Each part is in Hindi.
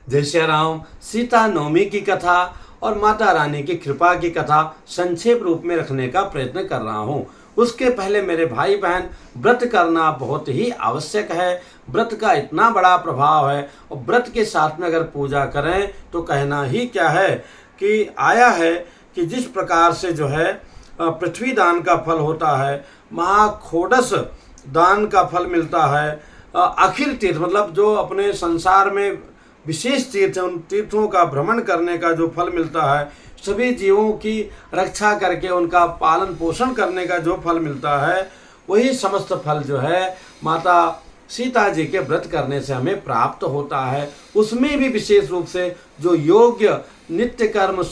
जय श्री राम। सीता नवमी की कथा और माता रानी की कृपा की कथा संक्षेप रूप में रखने का प्रयत्न कर रहा हूँ। उसके पहले मेरे भाई बहन, व्रत करना बहुत ही आवश्यक है। व्रत का इतना बड़ा प्रभाव है और व्रत के साथ में अगर पूजा करें तो कहना ही क्या है कि आया है कि जिस प्रकार से जो है पृथ्वी दान का फल होता है, महाखोडस दान का फल मिलता है, अखिल तीर्थ मतलब जो अपने संसार में विशेष तीर्थ है, उन तीर्थों का भ्रमण करने का जो फल मिलता है, सभी जीवों की रक्षा करके उनका पालन पोषण करने का जो फल मिलता है, वही समस्त फल जो है माता सीता जी के व्रत करने से हमें प्राप्त होता है। उसमें भी विशेष रूप से जो योग्य नित्य कर्म,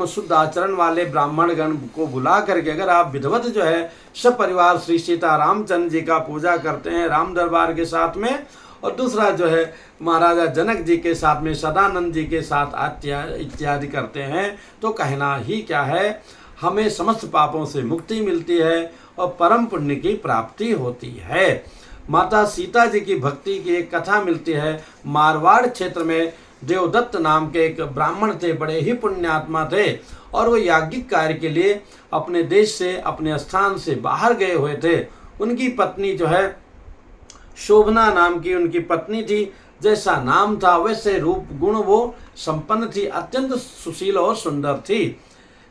शुद्ध आचरण वाले ब्राह्मण गण को बुला करके अगर आप विधिवत जो है सब परिवार श्री सीता रामचंद्र जी का पूजा करते हैं राम दरबार के साथ में, और दूसरा जो है महाराजा जनक जी के साथ में, सदानंद जी के साथ इत्यादि करते हैं, तो कहना ही क्या है, हमें समस्त पापों से मुक्ति मिलती है और परम पुण्य की प्राप्ति होती है। माता सीता जी की भक्ति की एक कथा मिलती है। मारवाड़ क्षेत्र में देवदत्त नाम के एक ब्राह्मण थे, बड़े ही पुण्यात्मा थे, और वो याज्ञिक कार्य के लिए अपने देश से, अपने स्थान से बाहर गए हुए थे। उनकी पत्नी जो है शोभना नाम की उनकी पत्नी थी। जैसा नाम था वैसे रूप गुण वो संपन्न थी, अत्यंत सुशील और सुंदर थी।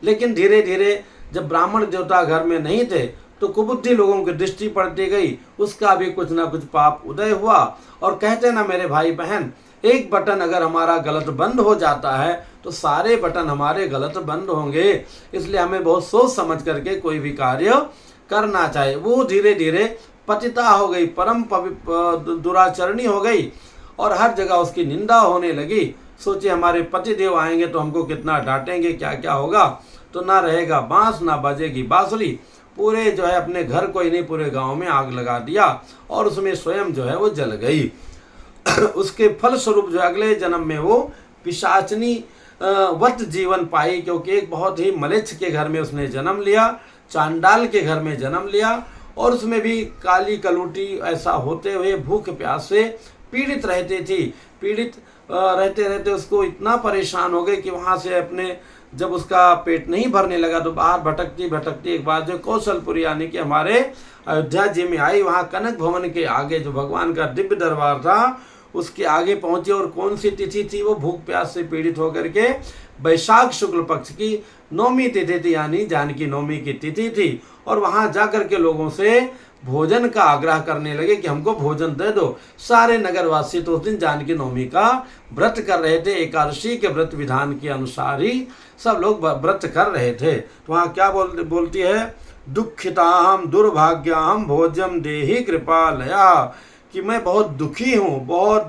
लेकिन धीरे धीरे जब ब्राह्मण देवता घर में नहीं थे तो कुबुद्धि लोगों की दृष्टि पड़ती गई, उसका भी कुछ ना कुछ पाप उदय हुआ। और कहते ना मेरे भाई बहन, एक बटन अगर हमारा गलत बंद हो जाता है तो सारे बटन हमारे गलत बंद होंगे। इसलिए हमें बहुत सोच समझ करके कोई भी कार्य करना चाहिए। वो धीरे धीरे पतिता हो गई, परम दुराचरणी हो गई और हर जगह उसकी निंदा होने लगी। सोचिए हमारे पतिदेव आएंगे तो हमको कितना डांटेंगे, क्या क्या होगा। तो ना रहेगा बांस ना बजेगी बांसुरी, पूरे जो है अपने घर को ही नहीं पूरे गांव में आग लगा दिया और उसमें स्वयं जो है वो जल गई। उसके फल स्वरूप जो अगले जन्म में वो पिशाचनी वत जीवन पाई, क्योंकि एक बहुत ही मलेच्छ के घर में उसने जन्म लिया, चांडाल के घर में जन्म लिया, और उसमें भी काली कलूटी ऐसा होते हुए भूख प्यास से पीड़ित रहती थी। पीड़ित रहते रहते उसको इतना परेशान हो गए कि वहाँ से अपने जब उसका पेट नहीं भरने लगा तो बाहर भटकती भटकती एक बार जो कौशलपुर यानी कि हमारे अयोध्या जी में आई। वहाँ कनक भवन के आगे जो भगवान का दिव्य दरबार था उसके आगे पहुंची, और कौन सी तिथि थी वो भूख प्यास से पीड़ित होकर के वैशाख शुक्ल पक्ष की नौमी तिथि थी, यानी जानकी नौमी की तिथि थी। और वहां जाकर के लोगों से भोजन का आग्रह करने लगे कि हमको भोजन दे दो। सारे नगरवासी तो उस दिन जानकी नौमी का व्रत कर रहे थे, एकादशी के व्रत विधान के अनुसार ही सब लोग व्रत कर रहे थे। तो वहाँ क्या बोलती है, दुखिताहम दुर्भाग्याहम भोजम देहि कृपालया, कि मैं बहुत दुखी हूँ, बहुत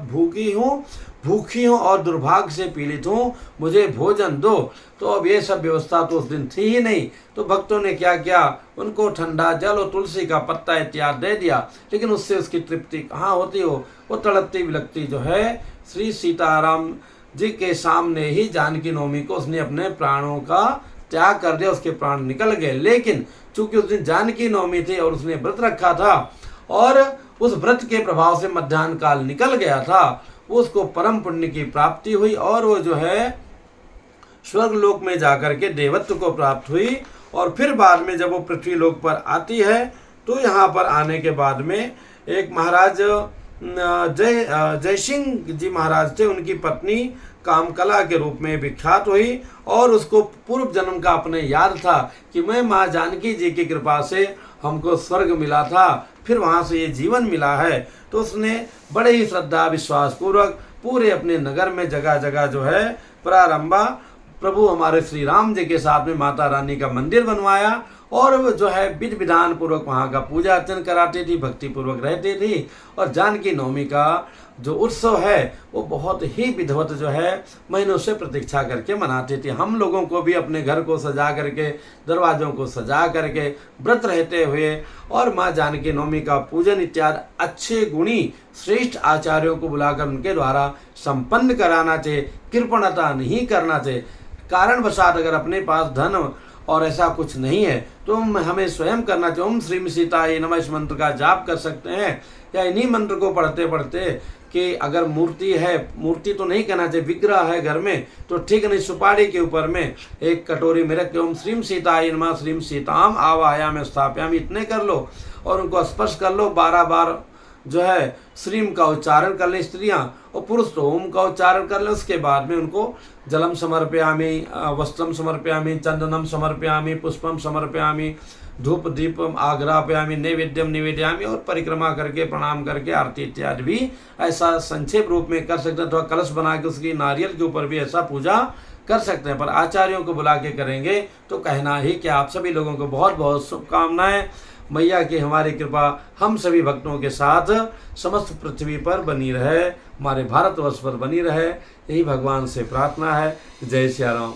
भूखी हूँ और दुर्भाग्य से पीड़ित हूँ, मुझे भोजन दो। तो अब ये सब व्यवस्था तो उस दिन थी ही नहीं, तो भक्तों ने क्या किया, उनको ठंडा जल और तुलसी का पत्ता इत्यादि दे दिया। लेकिन उससे उसकी तृप्ति कहाँ होती हो, वो तड़पती बिलकती जो है श्री सीताराम जी के सामने ही जानकी नवमी को उसने अपने प्राणों का त्याग कर दिया, उसके प्राण निकल गए। लेकिन चूंकि उस दिन जानकी नवमी थी और उसने व्रत रखा था और उस व्रत के प्रभाव से मध्याह्न काल निकल गया था, उसको परम पुण्य की प्राप्ति हुई और वो जो है स्वर्ग लोक में जाकर के देवत्व को प्राप्त हुई। और फिर बाद में जब वो पृथ्वी लोक पर आती है तो यहाँ पर आने के बाद में एक महाराज जय सिंह जी महाराज थे, उनकी पत्नी कामकला के रूप में विख्यात हुई और उसको पूर्व जन्म का अपने याद था कि मैं माँ जानकी जी की कृपा से हमको स्वर्ग मिला था, फिर वहाँ से ये जीवन मिला है। तो उसने बड़े ही श्रद्धा विश्वास पूर्वक पूरे अपने नगर में जगह जगह जो है प्रारंभा प्रभु हमारे श्री राम जी के साथ में माता रानी का मंदिर बनवाया और वो जो है विधि विधान पूर्वक वहाँ का पूजा अर्चन कराती थी, भक्ति पूर्वक रहती थी। और जानकी नवमी का जो उत्सव है वो बहुत ही विधिवत जो है महीनों से प्रतीक्षा करके मनाती थी। हम लोगों को भी अपने घर को सजा करके, दरवाजों को सजा करके व्रत रहते हुए और माँ जानकी नवमी का पूजन इत्यादि अच्छे गुणी श्रेष्ठ आचार्यों को बुलाकर उनके द्वारा संपन्न कराना चाहिए। कृपणता नहीं करना चाहिए। कारणवशात अगर अपने पास धन और ऐसा कुछ नहीं है तो हमें स्वयं करना चाहिए। ओम श्रीम सीताय नमः इस मंत्र का जाप कर सकते हैं या इन्हीं मंत्र को पढ़ते पढ़ते कि अगर मूर्ति है, मूर्ति तो नहीं कहना चाहिए, विग्रह है घर में तो ठीक नहीं, सुपारी के ऊपर में एक कटोरी में रख के ओम श्रीम सीताय नमः श्रीम सीताम आवाहयामि स्थापयामि इतने कर लो और उनको स्पर्श कर लो। 12 बार जो है श्रीम का उच्चारण कर लें स्त्रियां, और पुरुष तो ओम का उच्चारण कर लें। उसके बाद में उनको जलम समर्पयामि, वस्त्रम समर्पयामि, चंदनम समर्पयामि, पुष्पम समर्पयामि, धूप दीपम आग्रापयामि, नैवेद्यम निवेदयामि, और परिक्रमा करके प्रणाम करके आरती इत्यादि भी ऐसा संक्षेप रूप में कर सकते हैं। तो कलश बना के उसकी नारियल के ऊपर भी ऐसा पूजा कर सकते हैं। पर आचार्यों को बुला के करेंगे तो कहना ही कि आप सभी लोगों को बहुत बहुत शुभकामनाएं। मैया की हमारी कृपा हम सभी भक्तों के साथ समस्त पृथ्वी पर बनी रहे, हमारे भारतवर्ष पर बनी रहे, यही भगवान से प्रार्थना है। जय श्री राम।